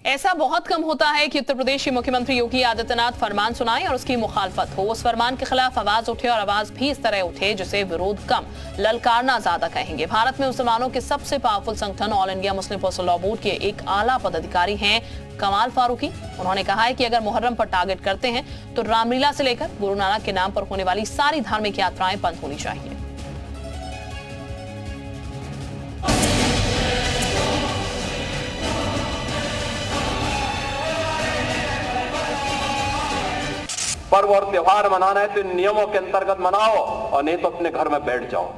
ऐसा बहुत कम होता है कि उत्तर प्रदेश के मुख्यमंत्री योगी आदित्यनाथ फरमान सुनाएं और उसकी मुखालफत हो। उस फरमान के खिलाफ आवाज उठे और आवाज भी इस तरह उठे जिसे विरोध कम, ललकारना ज्यादा कहेंगे। भारत में मुसलमानों के सबसे पावरफुल संगठन all India Muslim personal law board के एक आला पदाधिकारी हैं कमाल फारूकी। उन्होंने कहा है कि अगर मुहर्रम पर टारगेट करते हैं तो रामलीला से लेकर गुरु नानक के नाम पर होने वाली सारी धार्मिक यात्राएं बंद होनी चाहिए। पर्व और त्योहार मनाना है तो इन नियमों के अंतर्गत मनाओ और नहीं तो अपने घर में बैठ जाओ।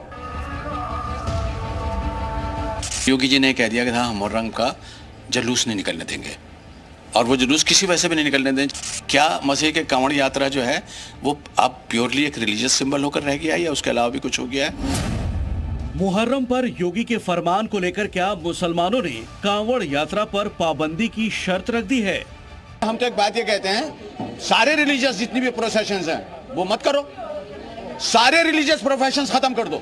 योगी जी ने कह दिया कि हाँ, मुहर्रम का जुलूस नहीं निकलने देंगे और वो जुलूस किसी वजह से भी नहीं निकलने देंगे। क्या मसीह के कांवड़ यात्रा जो है वो अब प्योरली एक रिलीजियस सिंबल होकर रह गया है या उसके अलावा भी कुछ हो गया है? मुहर्रम पर योगी के फरमान को लेकर क्या मुसलमानों ने कांवड़ यात्रा पर पाबंदी की शर्त रख दी है? हम तो एक बात ये कहते हैं, सारे रिलीजियस जितनी भी प्रोफेशंस हैं वो मत करो, सारे रिलीजियस प्रोफेशंस खत्म कर दो।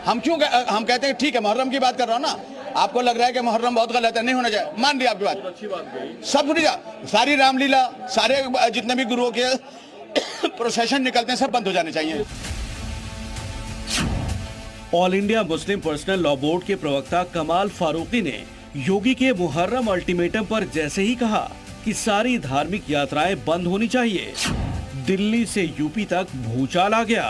हम कहते हैं ठीक है, मुहर्रम की बात कर रहा हूं ना, आपको लग रहा है कि मुहर्रम बहुत गलत है, नहीं होना चाहिए, मान लिया आपकी बात, अच्छी बात गई। सब सुनिए, सारी रामलीला, सारे जितने भी गुरुओं के प्रोसेशन निकलते हैं सब बंद हो जाने चाहिए। All India Muslim personal law board के प्रवक्ता कमाल फारूकी ने योगी के मुहर्रम अल्टीमेटम पर जैसे ही कहा कि सारी धार्मिक यात्राएं बंद होनी चाहिए, दिल्ली से यूपी तक भूचाल आ गया।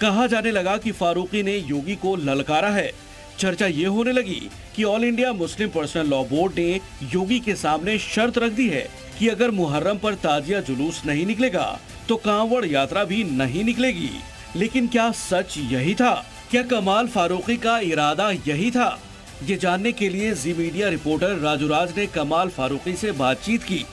कहा जाने लगा कि फारूकी ने योगी को ललकारा है। चर्चा ये होने लगी कि all India Muslim personal law board ने योगी के सामने शर्त रख दी है कि अगर मुहर्रम पर ताजिया जुलूस नहीं निकलेगा तो कांवड़ यात्रा भी नहीं निकलेगी। लेकिन क्या सच यही था? क्या कमाल फारूकी का इरादा यही था? ये जानने के लिए जी मीडिया रिपोर्टर राजू राज ने कमाल फारूकी से बातचीत की।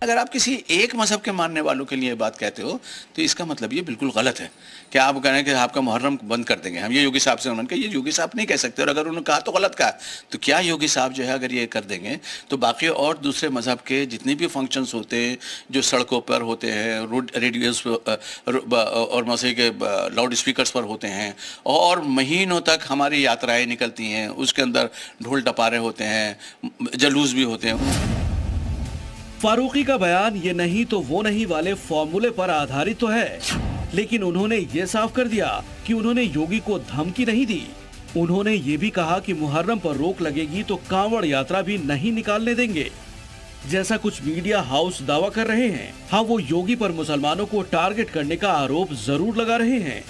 अगर आप किसी एक मजहब के मानने वालों के लिए बात कहते हो तो इसका मतलब ये बिल्कुल गलत है कि आप कह रहे हैं कि आपका मुहर्रम बंद कर देंगे हम। ये योगी साहब से उन्होंने कहा, ये योगी साहब नहीं कह सकते, और अगर उन्होंने कहा तो गलत कहा। तो क्या योगी साहब जो है अगर ये कर देंगे तो बाकी और दूसरे मजहब के जितने भी फंक्शंस होते हैं जो सड़कों पर होते हैं, रेडियोस और मसीह के लाउड स्पीकर्स पर होते हैं, और महीनों तक हमारी यात्राएं निकलती हैं, उसके अंदर ढोल टपारे होते हैं, जलूस भी होते हैं। फारूकी का बयान ये नहीं तो वो नहीं वाले फॉर्मूले पर आधारित तो है, लेकिन उन्होंने ये साफ कर दिया कि उन्होंने योगी को धमकी नहीं दी। उन्होंने ये भी कहा कि मुहर्रम पर रोक लगेगी तो कांवड़ यात्रा भी नहीं निकालने देंगे, जैसा कुछ मीडिया हाउस दावा कर रहे हैं। हाँ, वो योगी पर मुसलमानों को टारगेट करने का आरोप जरूर लगा रहे हैं।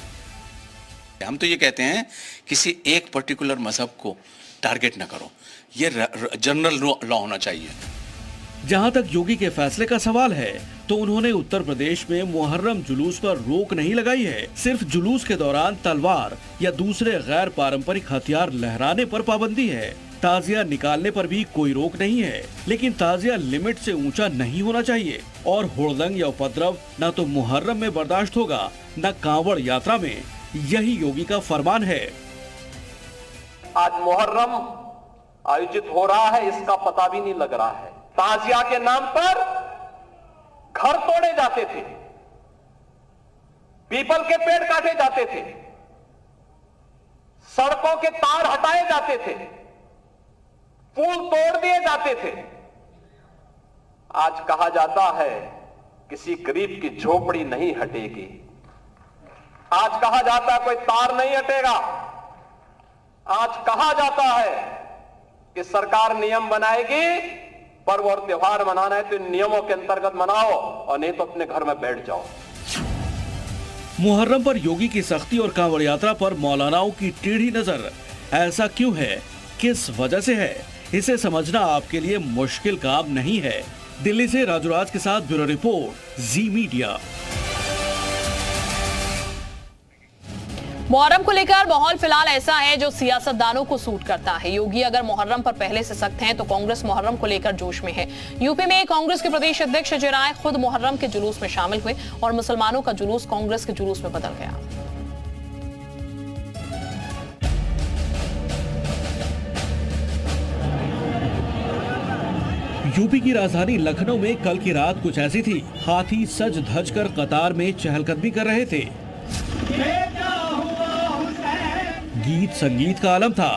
हम तो ये कहते हैं किसी एक पर्टिकुलर मजहब को टारगेट न करो, ये जनरल लॉ होना चाहिए। जहां तक योगी के फैसले का सवाल है तो उन्होंने उत्तर प्रदेश में मुहर्रम जुलूस पर रोक नहीं लगाई है। सिर्फ जुलूस के दौरान तलवार या दूसरे गैर पारंपरिक हथियार लहराने पर पाबंदी है। ताजिया निकालने पर भी कोई रोक नहीं है, लेकिन ताजिया लिमिट से ऊंचा नहीं होना चाहिए और हुड़दंग या उपद्रव न तो मुहर्रम में बर्दाश्त होगा न कांवड़ यात्रा में। यही योगी का फरमान है। आज मुहर्रम आयोजित हो रहा है, इसका पता भी नहीं लग रहा है। ताजिया के नाम पर घर तोड़े जाते थे, पीपल के पेड़ काटे जाते थे, सड़कों के तार हटाए जाते थे, पुल तोड़ दिए जाते थे। आज कहा जाता है किसी गरीब की झोपड़ी नहीं हटेगी। आज कहा जाता है कोई तार नहीं हटेगा। आज कहा जाता है कि सरकार नियम बनाएगी, पर्व और त्योहार मनाना है तो इन नियमों के अंतर्गत मनाओ और नहीं तो अपने घर में बैठ जाओ। मुहर्रम पर योगी की सख्ती और कांवड़ यात्रा पर मौलानाओं की टेढ़ी नजर ऐसा क्यों है, किस वजह से है, इसे समझना आपके लिए मुश्किल काम नहीं है। दिल्ली से राजू राज के साथ ब्यूरो रिपोर्ट, जी मीडिया। मुहर्रम को लेकर माहौल फिलहाल ऐसा है जो सियासतदानों को सूट करता है। योगी अगर मुहर्रम पर पहले से सख्त हैं तो कांग्रेस मुहर्रम को लेकर जोश में है। यूपी में कांग्रेस के प्रदेश अध्यक्ष अजय राय खुद मुहर्रम के जुलूस में शामिल हुए और मुसलमानों का जुलूस कांग्रेस के जुलूस में बदल गया। यूपी की राजधानी लखनऊ में कल की रात कुछ ऐसी थी। हाथी सज धज कर कतार में चहलकदमी कर रहे थे। गीत संगीत का आलम था।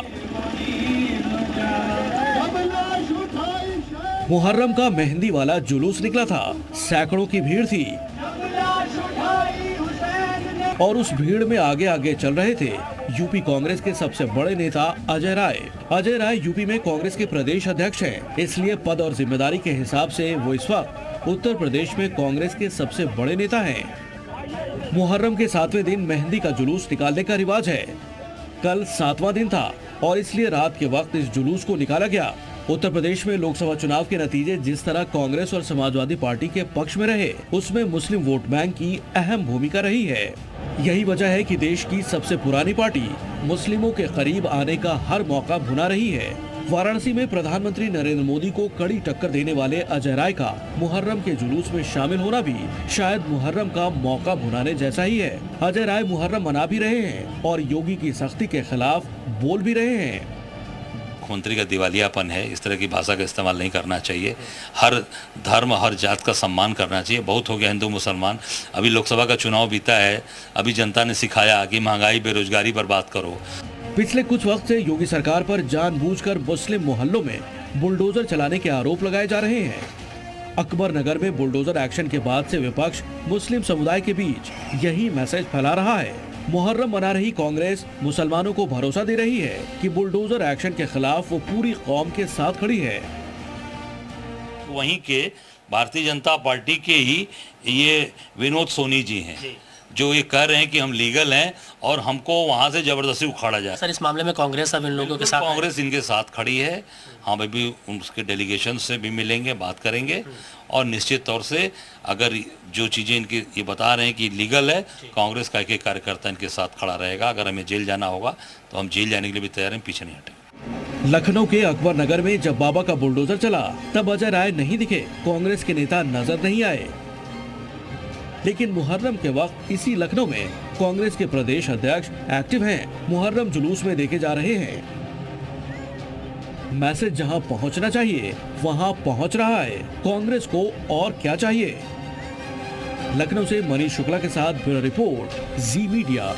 मुहर्रम का मेहंदी वाला जुलूस निकला था, सैकड़ों की भीड़ थी और उस भीड़ में आगे आगे चल रहे थे यूपी कांग्रेस के सबसे बड़े नेता अजय राय। अजय राय यूपी में कांग्रेस के प्रदेश अध्यक्ष हैं, इसलिए पद और जिम्मेदारी के हिसाब से वो इस वक्त उत्तर प्रदेश में कांग्रेस के सबसे बड़े नेता हैं। मुहर्रम के 7वें दिन मेहंदी का जुलूस निकालने का रिवाज है। कल 7वां दिन था और इसलिए रात के वक्त इस जुलूस को निकाला गया। उत्तर प्रदेश में लोकसभा चुनाव के नतीजे जिस तरह कांग्रेस और समाजवादी पार्टी के पक्ष में रहे, उसमें मुस्लिम वोट बैंक की अहम भूमिका रही है। यही वजह है कि देश की सबसे पुरानी पार्टी मुस्लिमों के करीब आने का हर मौका भुना रही है। वाराणसी में प्रधानमंत्री नरेंद्र मोदी को कड़ी टक्कर देने वाले अजय राय का मुहर्रम के जुलूस में शामिल होना भी शायद मुहर्रम का मौका भुनाने जैसा ही है। अजय राय मुहर्रम मना भी रहे हैं और योगी की सख्ती के खिलाफ बोल भी रहे हैं। मुख्यमंत्री का दिवालियापन है, इस तरह की भाषा का इस्तेमाल नहीं करना चाहिए। हर धर्म हर जात का सम्मान करना चाहिए। बहुत हो गया हिंदू मुसलमान, अभी लोकसभा का चुनाव बीता है, अभी जनता ने सिखाया कि महंगाई बेरोजगारी पर बात करो। पिछले कुछ वक्त से योगी सरकार पर जानबूझकर मुस्लिम मोहल्लों में बुलडोजर चलाने के आरोप लगाए जा रहे हैं। अकबर नगर में बुलडोजर एक्शन के बाद से विपक्ष मुस्लिम समुदाय के बीच यही मैसेज फैला रहा है। मुहर्रम मना रही कांग्रेस मुसलमानों को भरोसा दे रही है कि बुलडोजर एक्शन के खिलाफ वो पूरी कौम के साथ खड़ी है। वहीं के भारतीय जनता पार्टी के ही ये विनोद सोनी जी हैं जो ये कह रहे हैं कि हम लीगल हैं और हमको वहां से जबरदस्ती उखाड़ा जाए। सर, इस मामले में कांग्रेस अब इन लोगों के साथ कांग्रेस इनके साथ खड़ी है। हम अभी उसके डेलीगेशन से भी मिलेंगे, बात करेंगे और निश्चित तौर से अगर जो चीज़ें इनके ये बता रहे हैं कि लीगल है, कांग्रेस का एक कार्यकर्ता इनके साथ खड़ा रहेगा। अगर हमें जेल जाना होगा तो हम जेल जाने के लिए भी तैयार हैं, पीछे नहीं हटेंगे। लखनऊ के अकबर नगर में जब बाबा का बुलडोजर चला तब अजय राय नहीं दिखे, कांग्रेस के नेता नजर नहीं आए। लेकिन मुहर्रम के वक्त इसी लखनऊ में कांग्रेस के प्रदेश अध्यक्ष एक्टिव हैं, मुहर्रम जुलूस में देखे जा रहे हैं। मैसेज जहां पहुंचना चाहिए वहां पहुंच रहा है। कांग्रेस को और क्या चाहिए? लखनऊ से मनीष शुक्ला के साथ ब्यूरो रिपोर्ट, जी मीडिया।